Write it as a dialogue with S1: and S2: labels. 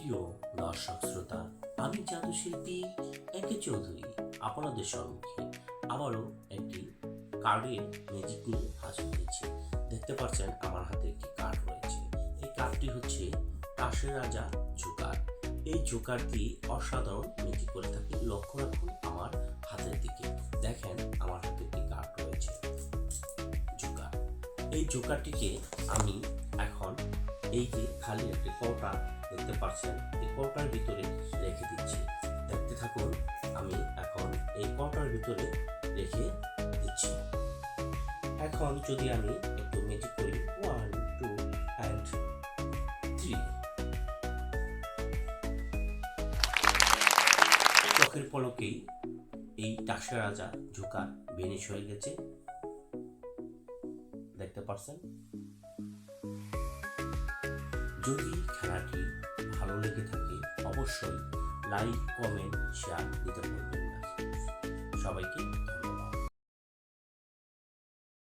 S1: প্রিয় দর্শক শ্রোতা, আমি জাদুশিল্পী একে চৌধুরী আপনাদের সম্মুখে আবারও একটি কার্ডের ম্যাজিক নিয়ে হাজির হয়েছি। দেখতে পাচ্ছেন আমার হাতে একটি কার্ড রয়েছে। এই কার্ডটি হচ্ছে তাসের রাজা জোকার। এই জোকারটি অসাধারণ ম্যাজিক করে থাকে। লক্ষ্য রাখুন আমার হাতের দিকে, দেখেন আমার হাতে একটি কার্ড রয়েছে জোকার। এই জোকারটিকে আমি এখন এই যে খালি একটি কৌটা দেখতে পাচ্ছেন, এই কৌটার ভিতরে রেখে দিচ্ছি। দেখতে থাকুন, আমি এখন এই কৌটার ভিতরে রেখে দিচ্ছি। এখন যদি আমি একটু ম্যাজিক করি, 1 2 and 3, চোখের পলকেই এই তাসের রাজা জোকার ভেনিশ হয়ে গেছে। দেখতে পাচ্ছেন। যদি খেলাটি ভালো লেগে থাকে অবশ্যই লাইক, কমেন্ট, শেয়ার দিতে ভুলবেন না। সবাইকে